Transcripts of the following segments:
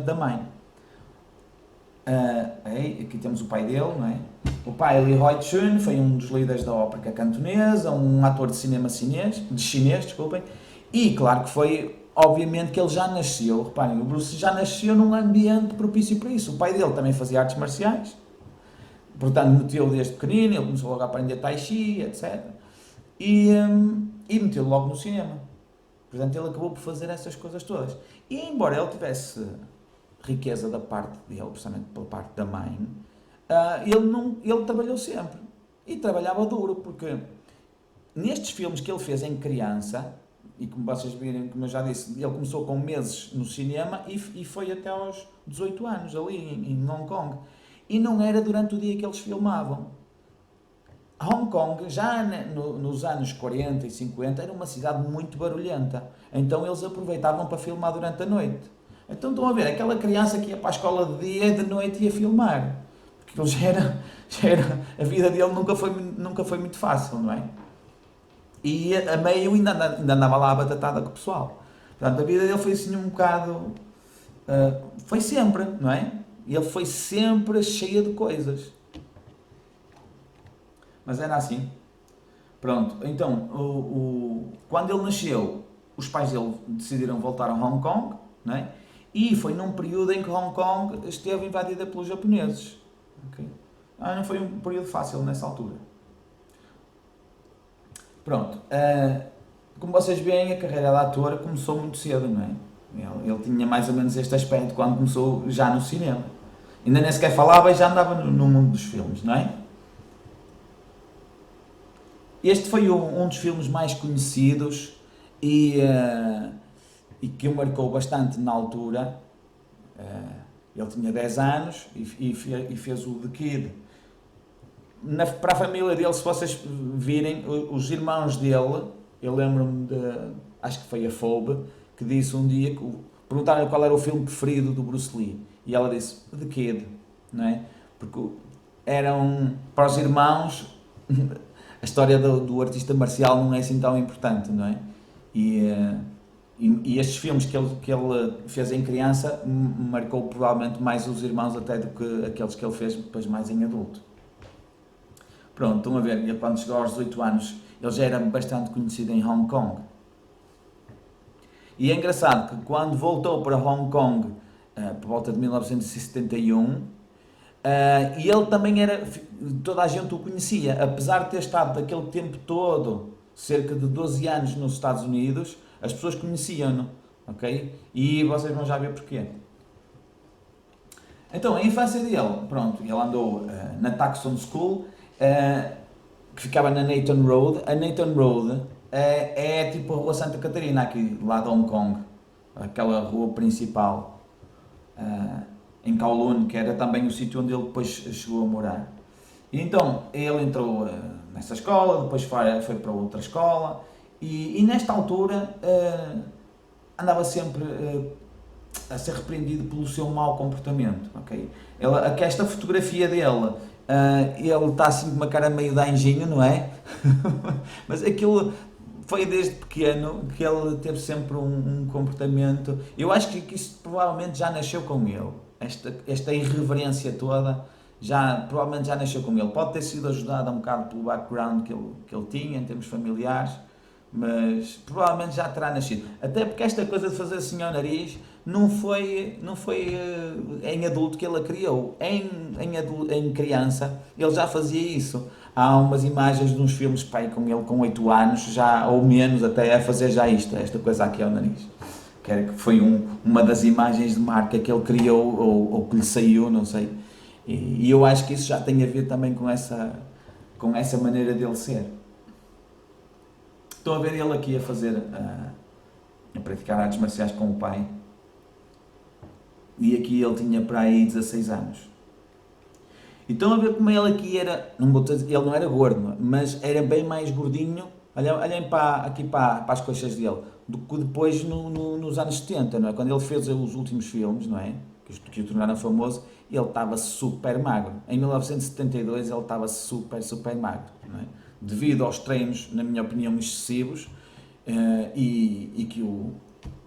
da mãe. Aqui temos o pai dele, não é? O pai, Li Hoi Chun, foi um dos líderes da ópera cantonesa, um ator de cinema chinês, desculpem, e claro que foi, obviamente que ele já nasceu, reparem, o Bruce já nasceu num ambiente propício para isso. O pai dele também fazia artes marciais, portanto meteu-o desde pequenino, ele começou logo a aprender Tai Chi, etc. E meteu-o logo no cinema. Portanto, ele acabou por fazer essas coisas todas. E embora ele tivesse riqueza da parte dele, precisamente pela parte da mãe, ele trabalhou sempre. E trabalhava duro, porque nestes filmes que ele fez em criança, e como vocês viram, como eu já disse, ele começou com meses no cinema e foi até aos 18 anos, ali em Hong Kong. E não era durante o dia que eles filmavam. Hong Kong, já nos anos 40 e 50, era uma cidade muito barulhenta. Então eles aproveitavam para filmar durante a noite. Então estão a ver, aquela criança que ia para a escola de dia e de noite ia filmar. Porque ele a vida dele nunca foi muito fácil, não é? E a meio ainda andava lá a batatada com o pessoal. Portanto, a vida dele foi assim um bocado... foi sempre, não é? Ele foi sempre cheia de coisas. Mas era assim. Pronto, então, quando ele nasceu, os pais dele decidiram voltar a Hong Kong, não é? E foi num período em que Hong Kong esteve invadida pelos japoneses. Okay? Não foi um período fácil nessa altura. Pronto, como vocês veem, a carreira de ator começou muito cedo, não é? Ele tinha mais ou menos este aspecto quando começou já no cinema. Ainda nem sequer falava e já andava no mundo dos filmes, não é? Este foi um dos filmes mais conhecidos e que o marcou bastante na altura. Ele tinha 10 anos e fez o The Kid. Para a família dele, se vocês virem, os irmãos dele, eu lembro-me acho que foi a Phoebe, que disse um dia, perguntaram qual era o filme preferido do Bruce Lee, e ela disse The Kid, não é? Porque para os irmãos, a história do artista marcial não é assim tão importante, não é? E estes filmes que ele fez em criança marcou provavelmente mais os irmãos até do que aqueles que ele fez depois mais em adulto. Pronto, estão a ver, ele quando chegou aos 18 anos, ele já era bastante conhecido em Hong Kong. E é engraçado que quando voltou para Hong Kong, por volta de 1971, e ele também toda a gente o conhecia, apesar de ter estado daquele tempo todo, cerca de 12 anos nos Estados Unidos, as pessoas conheciam-no, ok? E vocês vão já ver porquê. Então, a infância dele, pronto, ele andou na Tacson School, que ficava na Nathan Road. A Nathan Road é tipo a Rua Santa Catarina, aqui lá de Hong Kong, aquela rua principal, em Kowloon, que era também o sítio onde ele depois chegou a morar. E então, ele entrou nessa escola, depois foi para outra escola, e nesta altura andava sempre a ser repreendido pelo seu mau comportamento, ok? Esta fotografia dele, ele está assim com uma cara meio de anjinho, não é? Mas aquilo foi desde pequeno que ele teve sempre um comportamento. Eu acho que isso provavelmente já nasceu com ele. Esta irreverência toda provavelmente já nasceu com ele. Pode ter sido ajudada um bocado pelo background que ele tinha em termos familiares, mas provavelmente já terá nascido. Até porque esta coisa de fazer assim ao nariz não foi em adulto que ele a criou. Em criança ele já fazia isso. Há umas imagens de uns filmes pai, com ele com 8 anos, já, ou menos até, a fazer já esta coisa aqui ao nariz. Que foi uma das imagens de marca que ele criou ou que lhe saiu, não sei. E eu acho que isso já tem a ver também com essa maneira dele ser. Estou a ver ele aqui a praticar artes marciais com o pai. E aqui ele tinha para aí 16 anos. E estão a ver como ele aqui era, ele não era gordo, mas era bem mais gordinho. Olhem aqui para as coxas dele, do que depois nos anos 70, não é? Quando ele fez os últimos filmes, não é? Que o tornaram famoso, ele estava super magro. Em 1972 ele estava super magro, não é? Devido aos treinos, na minha opinião, excessivos, e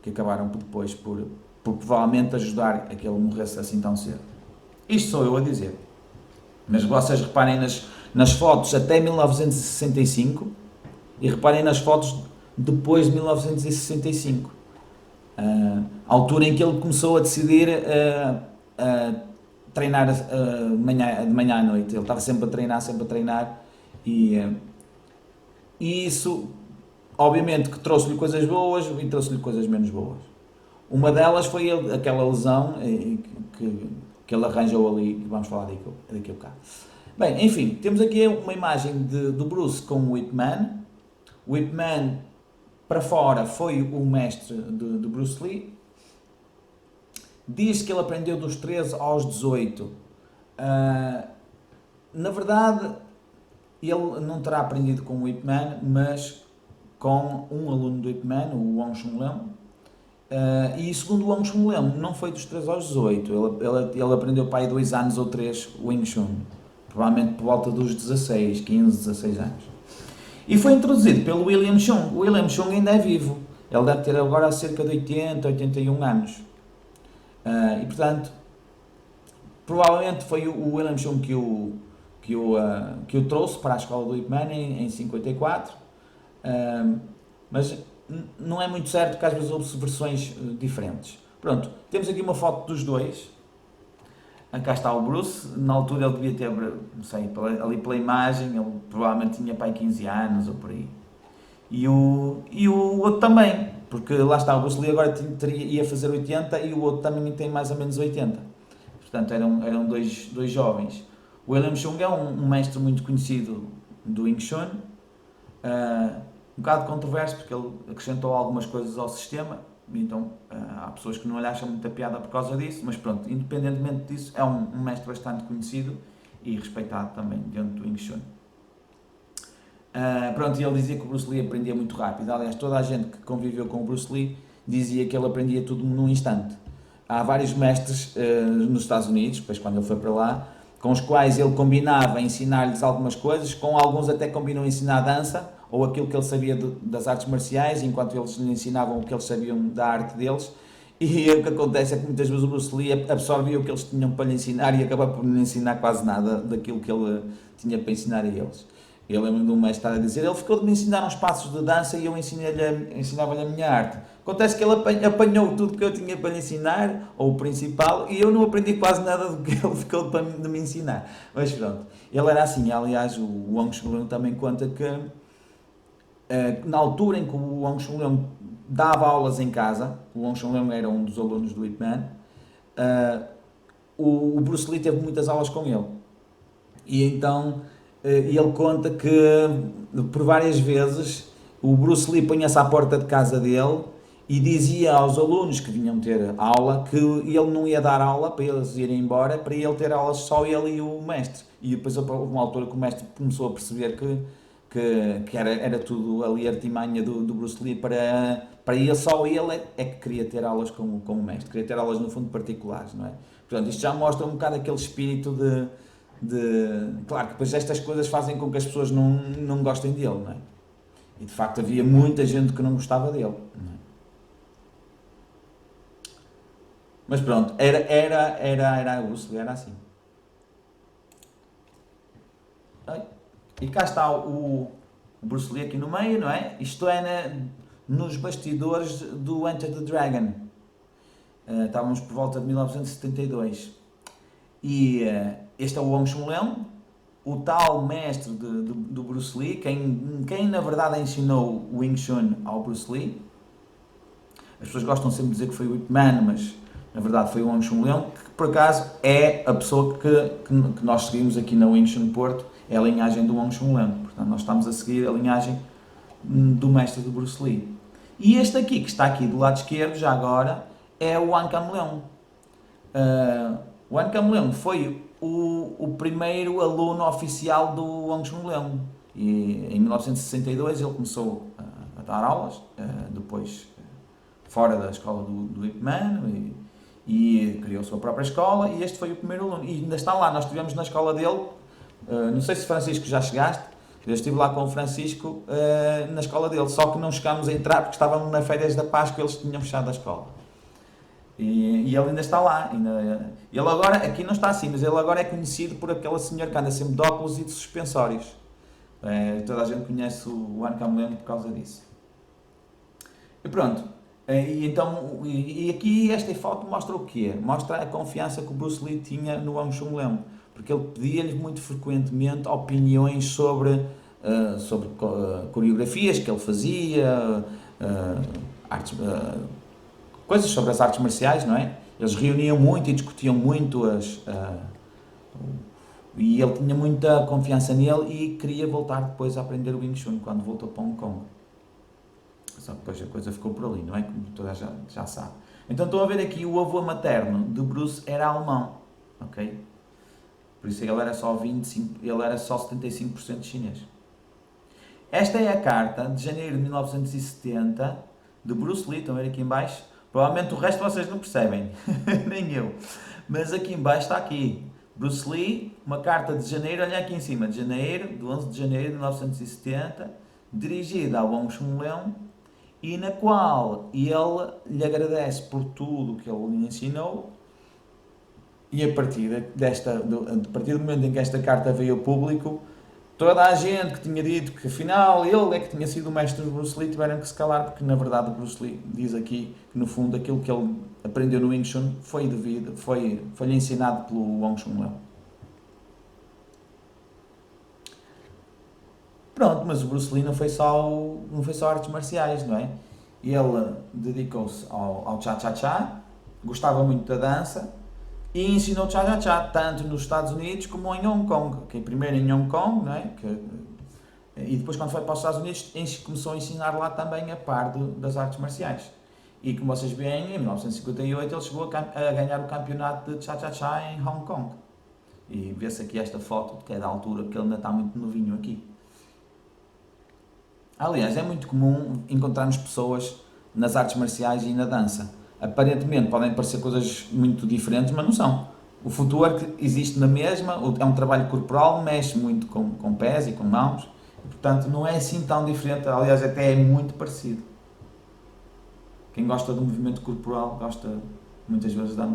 que acabaram depois por por provavelmente ajudar a que ele morresse assim tão cedo. Isto sou eu a dizer. Mas vocês reparem nas fotos até 1965 e reparem nas fotos depois de 1965. A altura em que ele começou a decidir treinar de manhã à noite. Ele estava sempre a treinar e isso, obviamente, que trouxe-lhe coisas boas e trouxe-lhe coisas menos boas. Uma delas foi aquela lesão que ele arranjou ali, que vamos falar daqui a bocado. Bem, enfim, temos aqui uma imagem do Bruce com o Ip Man. O Ip Man, para fora, foi o mestre de Bruce Lee. Diz que ele aprendeu dos 13 aos 18. Na verdade, ele não terá aprendido com o Ip Man, mas com um aluno do Ip Man, o Wong Chun Leung. E segundo o Wong Chun Leung, não foi dos 13 aos 18. Ele aprendeu para aí 2 anos ou 3 Wing Chun. Provavelmente por volta dos 16, 15, 16 anos. E foi introduzido pelo William Chung. O William Chung ainda é vivo. Ele deve ter agora cerca de 80, 81 anos. E portanto, provavelmente foi o William Chung que o trouxe para a escola do Ip Man em 54. Mas não é muito certo, porque às vezes houve versões diferentes. Pronto, temos aqui uma foto dos dois. Cá está o Bruce. Na altura ele devia ter, não sei, ali pela imagem, ele provavelmente tinha pai 15 anos ou por aí. E o outro também, porque lá está, o Bruce Lee agora ia fazer 80 e o outro também tem mais ou menos 80. Portanto, eram dois jovens. O William Chung é um mestre muito conhecido do Wing Chun, um bocado controverso, porque ele acrescentou algumas coisas ao sistema, então há pessoas que não lhe acham muita piada por causa disso, mas pronto, independentemente disso, é um mestre bastante conhecido e respeitado também dentro do Wing Chun. Pronto, e ele dizia que o Bruce Lee aprendia muito rápido. Aliás, toda a gente que conviveu com o Bruce Lee dizia que ele aprendia tudo num instante. Há vários mestres nos Estados Unidos, depois quando ele foi para lá, com os quais ele combinava ensinar-lhes algumas coisas, com alguns até combinou ensinar dança, ou aquilo que ele sabia das artes marciais, enquanto eles lhe ensinavam o que eles sabiam da arte deles. E o que acontece é que muitas vezes o Bruce Lee absorvia o que eles tinham para lhe ensinar e acabava por não ensinar quase nada daquilo que ele tinha para ensinar a eles. Eu lembro de um mestre estar a dizer, ele ficou de me ensinar uns passos de dança e eu ensinava-lhe a minha arte. Acontece que ele apanhou tudo que eu tinha para lhe ensinar, ou o principal, e eu não aprendi quase nada do que ele ficou de me ensinar. Mas pronto, ele era assim. Aliás, o Wong Chun Leung também conta que na altura em que o Wong Chun Leung dava aulas em casa, o Wong Chun Leung era um dos alunos do Ip Man, o Bruce Lee teve muitas aulas com ele. E então ele conta que por várias vezes o Bruce Lee punha-se à porta de casa dele e dizia aos alunos que vinham ter aula que ele não ia dar aula para eles irem embora, para ele ter aulas só ele e o mestre. E depois houve uma altura que o mestre começou a perceber que era tudo ali artimanha do Bruce Lee para ele, só ele é que queria ter aulas com o mestre, queria ter aulas no fundo particulares, não é? Portanto, isto já mostra um bocado aquele espírito claro que depois estas coisas fazem com que as pessoas não gostem dele, não é? E de facto havia muita gente que não gostava dele, não é? Mas pronto, era o Bruce Lee, era assim. E cá está o Bruce Lee aqui no meio, não é? Isto é nos bastidores do Enter the Dragon. Estávamos por volta de 1972. E este é o Wong Chun Leung, o tal mestre do Bruce Lee, quem na verdade ensinou o Wing Chun ao Bruce Lee. As pessoas gostam sempre de dizer que foi o Ip Man, mas na verdade foi o Wong Chun Leung, que por acaso é a pessoa que nós seguimos aqui na Wing Chun Porto, é a linhagem do Wong Chun Leung. Portanto, nós estamos a seguir a linhagem do mestre do Bruce Lee. E este aqui, que está aqui do lado esquerdo, já agora, é o An Kam Leung. O An Kam Leung foi o primeiro aluno oficial do Wong Chun Leung. E em 1962 ele começou a dar aulas, depois fora da escola do Ip Man, e criou a sua própria escola, e este foi o primeiro aluno. E ainda está lá, nós estivemos na escola dele, não sei se Francisco já chegaste, eu estive lá com o Francisco na escola dele, só que não chegámos a entrar porque estávamos nas férias da Páscoa e eles tinham fechado a escola. E ele ainda está lá. Ele agora, aqui não está assim, mas ele agora é conhecido por aquele senhor que anda sempre de óculos e de suspensórios. Toda a gente conhece o One Lem por causa disso. E pronto. E aqui esta foto mostra o quê? Mostra a confiança que o Bruce Lee tinha no Wang Chun Leung, porque ele pedia-lhe muito frequentemente opiniões sobre coreografias que ele fazia, artes, coisas sobre as artes marciais, não é? Eles reuniam muito e discutiam muito e ele tinha muita confiança nele e queria voltar depois a aprender o Wing Chun quando voltou para Hong Kong. Só que depois a coisa ficou por ali, não é? Como toda a gente já sabe. Então estão a ver aqui, o avô materno de Bruce era alemão, ok? Por isso ele era só 25, ele era só 75% chinês. Esta é a carta de janeiro de 1970 de Bruce Lee, estão a ver aqui em baixo? Provavelmente o resto vocês não percebem, nem eu. Mas aqui em baixo está aqui. Bruce Lee, uma carta de janeiro, olha aqui em cima, de 11 de janeiro de 1970, dirigida ao Wang Chun Leung, e na qual ele lhe agradece por tudo que ele lhe ensinou, e a partir do momento em que esta carta veio ao público, toda a gente que tinha dito que afinal ele é que tinha sido o mestre de Bruce Lee tiveram que se calar, porque na verdade o Bruce Lee diz aqui que no fundo aquilo que ele aprendeu no Wing Chun foi-lhe ensinado pelo Wang Chun Leung. Pronto, mas o Bruce Lee não foi só artes marciais, não é? Ele dedicou-se ao cha-cha-cha, gostava muito da dança e ensinou cha-cha-cha tanto nos Estados Unidos como em Hong Kong. Okay? Primeiro em Hong Kong, não é? E depois quando foi para os Estados Unidos começou a ensinar lá também a par das artes marciais. E como vocês veem, em 1958 ele chegou a ganhar o campeonato de cha-cha-cha em Hong Kong. E vê-se aqui esta foto, que é da altura, porque ele ainda está muito novinho aqui. Aliás, é muito comum encontrarmos pessoas nas artes marciais e na dança. Aparentemente podem parecer coisas muito diferentes, mas não são. O footwork existe na mesma, é um trabalho corporal, mexe muito com pés e com mãos, e, portanto não é assim tão diferente, aliás até é muito parecido. Quem gosta do movimento corporal gosta muitas vezes da